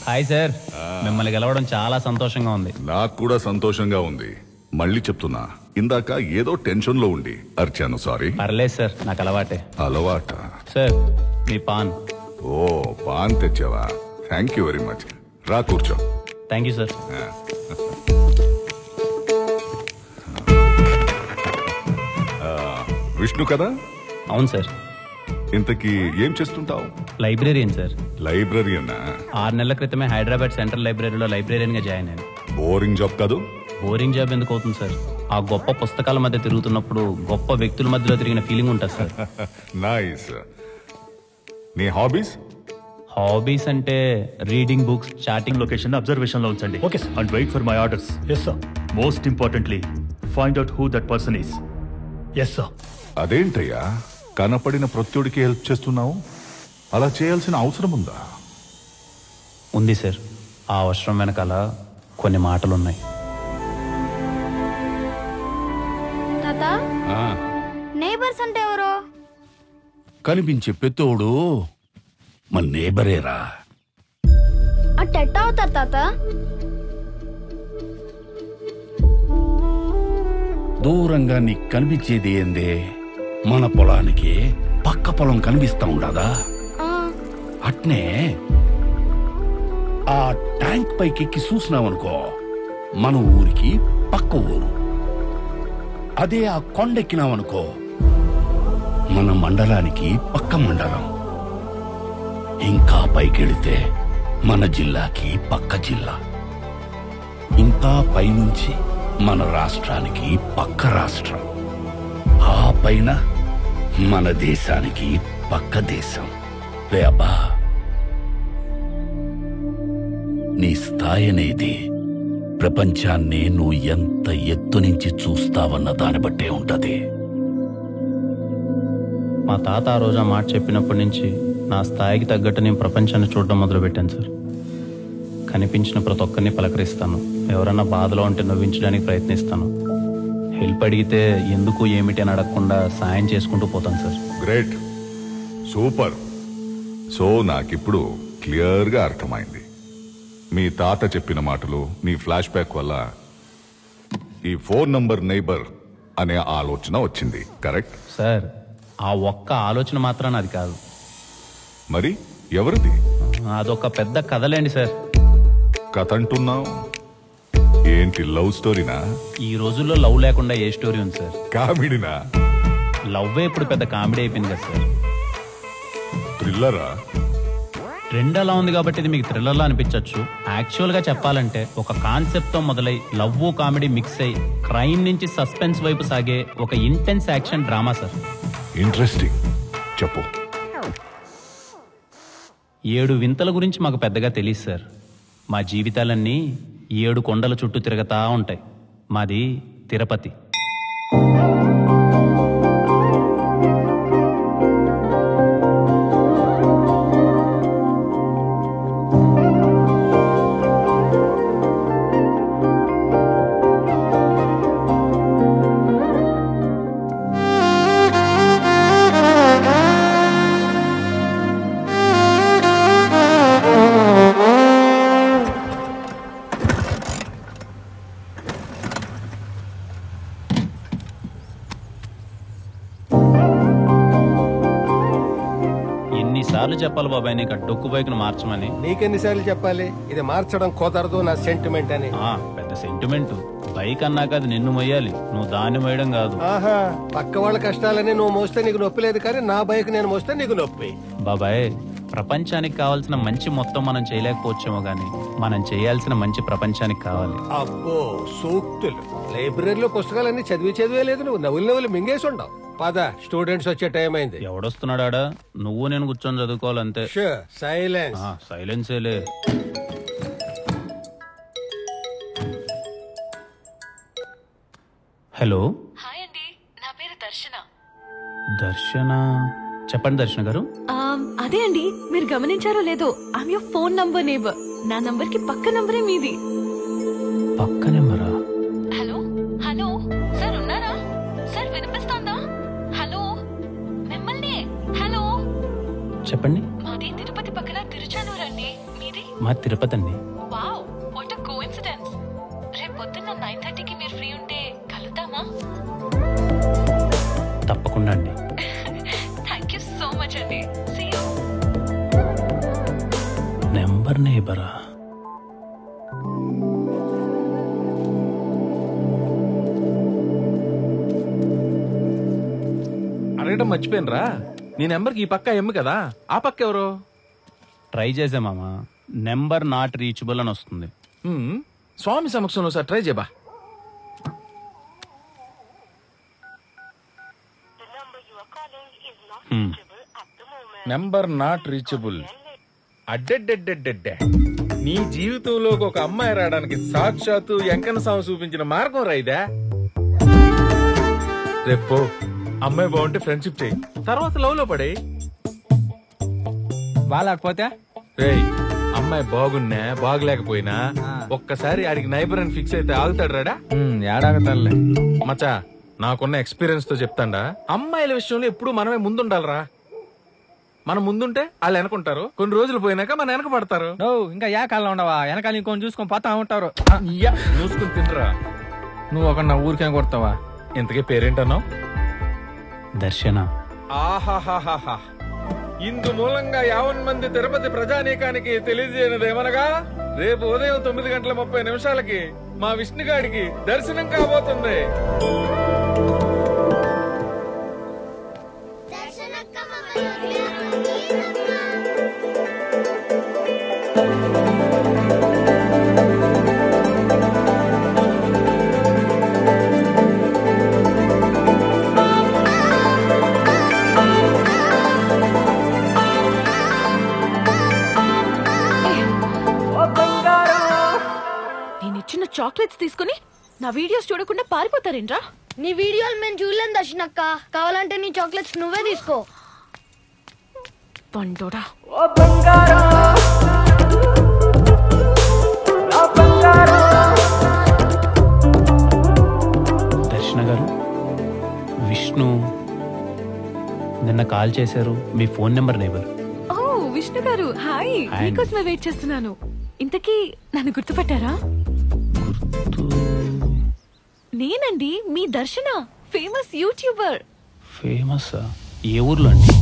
Hi sir, మిమ్మల్ని గెలవడం చాలా సంతోషంగా ఉంది. నాకు కూడా సంతోషంగా ఉంది. మళ్ళీ చెప్తున్నా, ఇందాక ఏదో టెన్షన్ లో ఉండి అర్చాను. సారీ. పర్లేదు సార్, నాకు అలవాటే. అలవాట? సార్ మీ పాన్. ఓ, పాన్ తెచ్చావా? Thank you very much. రా కూర్చో. Thank you sir. విష్ణు కదా? అవును సార్. ఇంతకీ ఏం చేస్తుంటావు? Librarian sir. లైబ్రరీయనా? 6 నెలల క్రితమే హైదరాబాద్ సెంట్రల్ లైబ్రరీలో లైబ్రేరియన్ గా జాయిన్ అయ్యాను. బోరింగ్ జాబ్ కాదు? బోరింగ్ జాబ్ ఎందుకు అవుతుంది సార్? ఆ గొప్ప పుస్తకాల మధ్య తిరుగుతున్నప్పుడు గొప్ప వ్యక్తుల మధ్యలో తిరిగిన ఫీలింగ్ ఉంటుంది సార్. నైస్. నీ హాబీస్? హాబీస్ అంటే reading books, chatting. Location observation లో ఉంచండి. Okay sir. And wait for my orders. Yes sir. Most importantly find out who that person is. Yes sir. అదేంటయ్యా, కనపడిన ప్రత్యుడికి హెల్ప్ చేస్తున్నావు? అలా చేయాల్సిన అవసరం ఉందా? ఉంది సార్. ఆ అవసరం వెనకాల కొన్ని మాటలున్నాయి. తాతా, నేబర్స్ అంటే ఎవరు? కనిపించే పెత్తోడు మన నేబరేరా. అట్టెట్ట అవుతారు తాత? దూరంగా నీకు కనిపించేది ఏందే? మన పొలానికి పక్క పొలం కనిపిస్తా ఉండదా? అట్నే ఆ ట్యాంక్ పైకెక్కి చూసినావనుకో, మన ఊరికి పక్క ఊరు. అదే ఆ కొండెక్కినావనుకో, మన మండలానికి పక్క మండలం. ఇంకా పైకెళితే మన జిల్లాకి పక్క జిల్లా. ఇంకా పైనుంచి మన రాష్ట్రానికి పక్క రాష్ట్రం. ఆ పైన మన దేశానికి పక్క దేశం. రే అబ్బా, నీ స్థాయి అనేది ప్రపంచాన్ని నువ్వు ఎంత ఎత్తు నుంచి చూస్తావన్న దాన్ని బట్టే ఉంటది. మా తాత ఆ రోజు ఆ మాట చెప్పినప్పటి నుంచి నా స్థాయికి తగ్గట్టు నేను ప్రపంచాన్ని చూడడం మొదలుపెట్టాను సార్. కనిపించిన ప్రతి ఒక్కరిని పలకరిస్తాను. ఎవరన్నా బాధలో ఉంటే నవ్వించడానికి ప్రయత్నిస్తాను. హెల్ప్ అడిగితే ఎందుకు ఏమిటి అని అడగకుండా సాయం చేసుకుంటూ పోతాను సార్. Great, super. సో నాకిప్పుడు క్లియర్గా అర్థమైంది. మీ తాత చెప్పిన మాటలు, నీ ఫ్లాష్ బ్యాక్ వల్ల ఈ 4 నంబర్ నైబర్ అనే ఆలోచన వచ్చింది. Correct sir? ఆ ఒక్క ఆలోచన మాత్రాన అది కాదు. మరి ఎవరిది? అదొక పెద్ద కథలేండి సార్. కథ అంటున్నావు ఏంటి? లవ్ స్టోరీనా? ఈ రోజుల్లో లవ్ లేకుండా ఏ స్టోరీ ఉంది సార్? కామెడీనా? లవ్వే ఇప్పుడు పెద్ద కామెడీ అయిపోయింది కదా సార్. థ్రిల్లరా? ట్రెండ్ అలా ఉంది కాబట్టి ఇది మీకు థ్రిల్లర్లా అనిపించవచ్చు. యాక్చువల్ గా చెప్పాలంటే ఒక కాన్సెప్ట్ తో మొదలై లవ్ కామెడీ మిక్స్ అయి క్రైమ్ నుంచి సస్పెన్స్ వైపు సాగే ఒక intense action drama sir. Interesting, చెప్పు. 7 వింతల గురించి మాకు పెద్దగా తెలియదు సార్. మా జీవితాలన్నీ 7 కొండల చుట్టూ తిరగతా ఉంటాయి. మాది తిరుపతి. ఎన్నిసార్లు చెప్పాలి బాబాయ్ నీకు ఆ డొక్కు బైక్ ను మార్చమని? నీకెన్నిసార్లు చెప్పాలి ఇది మార్చడం కుదరదు, నా సెంటిమెంట్ అని? పెద్ద సెంటిమెంట్. బైక్ అన్నాక అది నిన్ను మొయ్యాలి, నువ్వు దాన్ని మోయడం కాదు. ఆహా, పక్క వాళ్ళ కష్టాలని నువ్వు మోస్తే నీకు నొప్పి లేదు, కానీ నా బైక్ నేను మోస్తే నీకు నొప్పి. బాబాయ్, ప్రపంచానికి కావాల్సిన మంచి మొత్తం మనం చేయలేకపోవచ్చేమో గానీ మనం చేయాల్సిన మంచి ప్రపంచానికి కావాలి. అబ్బో సూక్తులు! లైబ్రరీలో పుస్తకాలన్నీ చదివే లేదు, నువ్వు నవ్వులు మింగేసి ఉండవు. పద, స్టూడెంట్స్ వచ్చే టైం అయింది. ఎవడొస్తున్నాడా? నువ్వు నేను కూర్చొని చదువుకోవాలంతే. సైలెన్స్. సైలెన్సేలే. హలో. హాయ్ అండి, నా పేరు దర్శన. దర్శన? చెప్పండి దర్శన గారు. అదే అండి, మీరు గమనించారో లేదో, I'm your phone number neighbour. నా నంబర్ కి పక్క నంబరే మీది. పక్క నెంబరా? హలో హలో సార్, ఉన్నారా సార్? వినిపిస్తోందా? హలో, మిమ్మల్ని. హలో, చెప్పండి. మాది తిరుపతి పక్కన తిరుచానూరు అండి. మీది? మా తిరుపతి అండి. Wow, what a coincidence. రేపు పొద్దున్న 9:30కి మీరు ఫ్రీ ఉంటే కలుద్దామా? తప్పకుండా అండి. థ్యాంక్ యూ సో మచ్ అండి. See you. నెంబర్ నేబరా? అడగడం మర్చిపోయినరా, నీ నెంబర్కి ఈ పక్క ఎమ్ము కదా, ఆ పక్క ఎవరు? ట్రై చేసే మామ, నెంబర్ నాట్ రీచబుల్ అని వస్తుంది. స్వామి సమక్షంలో సార్ ట్రై చేయబా. Number not reachable. అడ్డెడ్డెడ్డెడ్డెడ్డే, నీ జీవితంలోకి ఒక అమ్మాయి రావడానికి సాక్షాత్తు వెంకన్న స్వామి చూపించిన మార్గం రైదా. రేపు అమ్మాయి బాగుంటే ఫ్రెండ్షిప్ చేయి, తర్వాత లవ్ లో పడే. బాగాలేకపోతే రేయ్, అమ్మాయి బాగున్నా బాగలేకపోయినా ఒక్కసారి ఆడికి నైబర్ అని ఫిక్స్ అయితే ఆగుతాడు రాడా? ఏడాగతాడులే మచ్చా, నాకున్న ఎక్స్పీరియన్స్ తో చెప్తాండా, అమ్మాయిల విషయంలో ఎప్పుడు మనమే ముందుండాలరా. మనం ముందుంటే వాళ్ళు వెనకుంటారు, కొన్ని రోజులు పోయినాక మన వెనక పడతారు. ఇంకా ఏ కాలంలో ఉండవా, వెనకాల ఇంకొని చూసుకొని పోతా ఉంటారు. చూసుకుని తినరా. నువ్వు ఒక నా ఊరికేం కొడతావా? ఇంతకీ పేరేంటన్నావు? దర్శన. ఆహాహాహా, ఇందు మూలంగా 50 మంది తిరుపతి ప్రజానీకానికి తెలియజేయనిదేమనగా, రేపు ఉదయం 9:30 మా విష్ణుగాడికి దర్శనం కాబోతుంది. నేనిచ్చిన చాక్లెట్స్ తీసుకుని నా వీడియోస్ చూడకుండా పారిపోతారేంట్రా? నీ వీడియోలు మేము చూడలేం దర్శనక్క, కావాలంటే నీ చాక్లెట్స్ నువ్వే తీసుకో. పండోడా. దర్శన గారు, విష్ణు నిన్న కాల్ చేశారు. మీ ఫోన్ నెంబర్ నేబర్. ఓ విష్ణు గారు, హాయ్. మీకోసమే వెయిట్ చేస్తున్నాను. ఇంతకీ నన్ను గుర్తుపట్టారా? నేనండి మీ దర్శన, ఫేమస్ యూట్యూబర్. ఫేమస్? ఏ ఊర్లో అండి?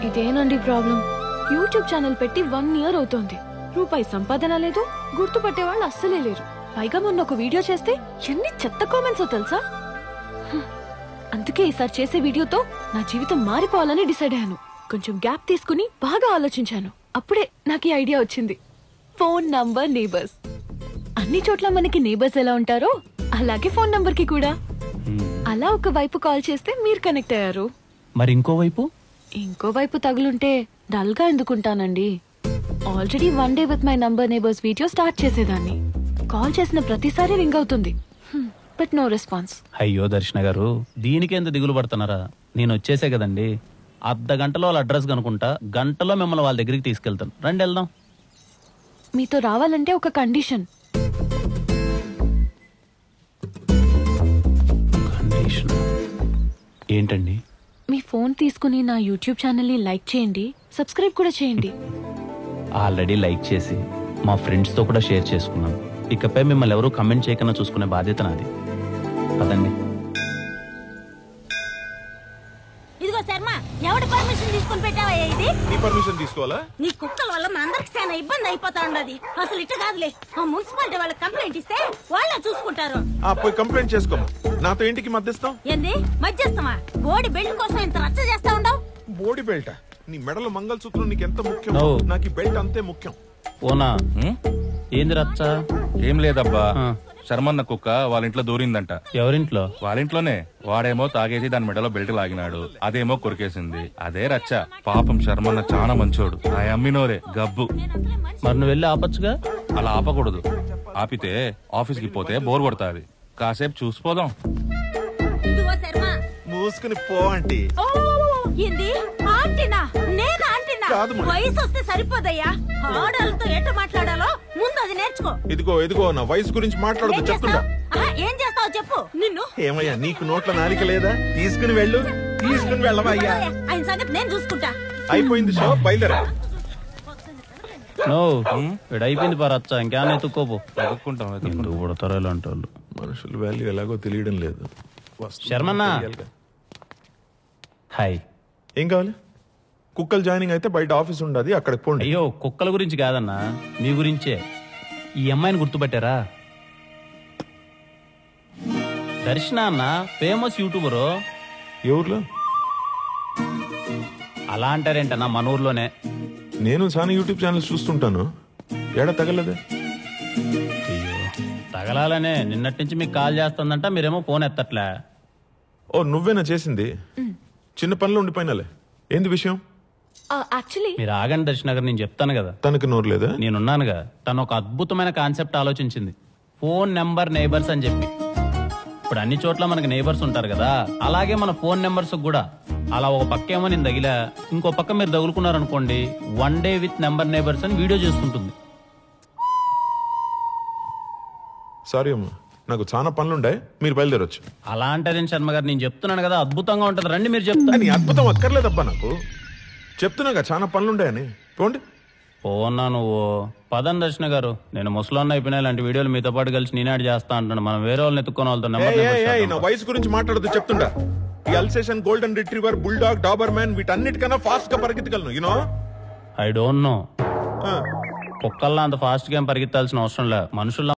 ఇదేనండి ప్రాబ్లం. యూట్యూబ్ ఛానల్ పెట్టి 1 year అవుతోంది. రూపాయి సంపాదన లేదు, గుర్తుపట్టే వాళ్ళు అస్సలే లేరు. పైగా మొన్న ఒక వీడియో చేస్తే ఎన్ని చెత్త కామెంట్స్ తెలుసా? అందుకే ఈసారి చేసే వీడియోతో నా జీవితం మారిపోవాలని డిసైడ్ అయ్యాను. కొంచెం గ్యాప్ తీసుకుని బాగా ఆలోచించాను. అప్పుడే నాకు ఈ ఐడియా వచ్చింది. Phone number neighbours. అన్ని చోట్ల మనకి నేబర్స్ ఎలా ఉంటారో అలాగే ఫోన్ నంబర్ కి కూడా. అలా ఒక వైపు కాల్ చేస్తే మీరు కనెక్ట్ అయ్యారు. మరి ఇంకో వైపు తగులుంటే డల్ గా ఎందుకుంటానండి? Already 1 day with my number neighbors video start చేసేదాన్ని. కాల్ చేసిన ప్రతిసారి రింగ్ అవుతుంది, బట్ నో రెస్పాన్స్. అయ్యో దర్శన గారు, దీనికి ఎంత దిగులు పడుతున్నారా? నేను వచ్చేసే కదండి. అర్ధగంటలో వాళ్ళ అడ్రస్ కనుకుంటా, గంటలో మిమ్మల్ని వాళ్ళ దగ్గరికి తీసుకెళ్తాను. రండి వెళ్దాం. మీతో రావాలంటే ఒక కండిషన్. ఏంటండి? మీ ఫోన్ తీసుకుని నా యూట్యూబ్ ఛానల్ ని లైక్ చేయండి, సబ్స్క్రైబ్ కూడా చేయండి. ఆల్రెడీ లైక్ చేసి మా ఫ్రెండ్స్ తో కూడా షేర్ చేసుకున్నాను. ఇకపై మిమ్మల్ని ఎవరు కమెంట్ చేయకుండా చూసుకునే బాధ్యత నాది. పదండి. ఇదిగో శర్మ, ఎవడి పర్మిషన్ తీసుకుని పెట్టావయ్యా ఇది? నీ పర్మిషన్ తీసుకోవాలా? నీ కుక్కల వల్ల మా అందరికి చాలా ఇబ్బంది అయిపోతా ఉండదు. అసలు ఇట్ట కాదులే, ఆ మున్సిపాలిటీ వాళ్ళకి కంప్లైంట్ ఇస్తే వాళ్ళే చూసుకుంటారు. పోయి కంప్లైంట్ చేసుకో. నాతో ఇంటికి మధ్యస్థం ఏంది మధ్యస్థమా? బోడి బెల్ట్ కోసం ఇంత రచ్చ చేస్తా ఉండవు. బోడి బెల్ట్? నీ మెడలో మంగళసూత్రం నీకు ఎంత ముఖ్యం, నాకు ఈ బెల్ట్ అంతే ముఖ్యం. ఓనా ఏంది రచ్చ? ఏం లేదబ్బా, శర్మన్న కుక్క వాళ్ళ ఇంట్లో దూరిందంట. ఎవరింట్లో? వాళ్ళ ఇంట్లోనే. వాడేమో తాగేసి దాని మెడలో బెల్ట్ లాగినాడు, అదేమో కొరికేసింది. అదే రచ్చ. పాపం శర్మన్న చాలా మంచోడు, ఆ అమ్మినోరే గబ్బు. మరి నువ్వు వెళ్ళి ఆపచ్చుగా? అలా ఆపకూడదు. ఆపితే ఆఫీస్ కి పోతే బోర్ కొడతాది. కాసేపు చూసిపోదాం. ఇదిగో శర్మ, మూసుకుని పో ఆంటీ. ఏంది ఆంటీనా? నేను ఆంటీనా? వయసు వస్తే సరిపోదయ్యా. ఆడాలతో ఎట్ట మాట్లాడాలో ముందు అది నేర్చుకో. ఇదిగో నా వయసు గురించి మాట్లాడదు చెప్తున్నా. ఏం చేస్తావు చెప్పు. నిన్ను ఏమయ్యా, నీకు నోట్ల నాలిక లేదా? తీసుకుని వెళ్ళవయ్యా. ఆయన సంగతి నేను చూసుకుంటా. అయిపోయింది షో, బయలుదేరా. నో వీడు అయిపోయింది పరచ్చ ఇంకేమైనా ఎత్తుక్కోపో. వెతుక్కుంటాం ఎందుకు పుడతారో ఇలాంటి వాళ్ళు. మనుషుల వాల్యూ ఎలాగో తెలియడం లేదు. శర్మన్న హాయ్. ఏం కావాలి? కుక్కలు జాయినింగ్ అయితే బయట ఆఫీస్ ఉండదు, అక్కడికి పోండి. అయ్యో కుక్కల గురించి కాదన్నా, మీ గురించే. ఈ అమ్మాయిని గుర్తుపట్టారా? దర్శన అన్న, ఫేమస్ యూట్యూబరు. ఏ ఊర్లో? అలా అంటారేంటన్నా, మన ఊర్లోనే. నేను చాలా యూట్యూబ్ ఛానల్స్ చూస్తుంటాను. ఏడా తగలదే? అయ్యో తగలాలనే నిన్నటి నుంచి మీకు కాల్ చేస్తుందంట, మీరేమో ఫోన్ ఎత్తట్లే. ఓ నువ్వేనా చేసింది? చిన్న పనిలో ఉండిపోయినాలే. ఏంది విషయం? యాక్చువల్లీ మీరు ఆగండి దర్శన గారు, నేను చెప్తాను కదా. తనకు నోరు లేదా? నేనున్నానుగా. తను ఒక అద్భుతమైన కాన్సెప్ట్ ఆలోచించింది, ఫోన్ నెంబర్ నైబర్స్ అని చెప్పి. ఇప్పుడు అన్ని చోట్ల మనకి నైబర్స్ ఉంటారు కదా, అలాగే మన ఫోన్ నెంబర్స్ కూడా. అలా ఒక పక్క ఏమో నేను తగిలా, ఇంకో పక్క మీరు తగులుకున్నారనుకోండి, 1 day విత్ నెంబర్ నైబర్స్ అని వీడియో చేసుకుంటుంది. సారీ అమ్మా, నాకు చాలా పనులుంటాయి, మీరు బయలుదేరొచ్చు. అలా అంటారేం శర్మ గారు, నేను చెప్తున్నాను కదా అద్భుతంగా ఉంటుంది, రండి మీరు చెప్తాను. నీ అద్భుతం అక్కర్లేదబ్బా, నాకు చెప్తున్నాగా చాలా పనులుంటాయని. పోండి. పోన్నా నువ్వు పదం దర్శన గారు, నేను ముసలాన్న అయిపోయినా ఇలాంటి వీడియోలు మీతో పాటు కలిసి నేనాడు చేస్తా అంటాను. మనం వేరే వాళ్ళని ఎత్తుకొని వాళ్ళతో నా వయసు గురించి మాట్లాడదు చెప్తుంటా. ఈ Alsatian, golden retriever, bulldog, Doberman వీటన్నిటికన్నా ఫాస్ట్ గా పరిగెత్తగలను. You know I don't know. కుక్కల్లా అంత ఫాస్ట్ గా పరిగెత్తాల్సిన అవసరం లే, మనుషుల్లో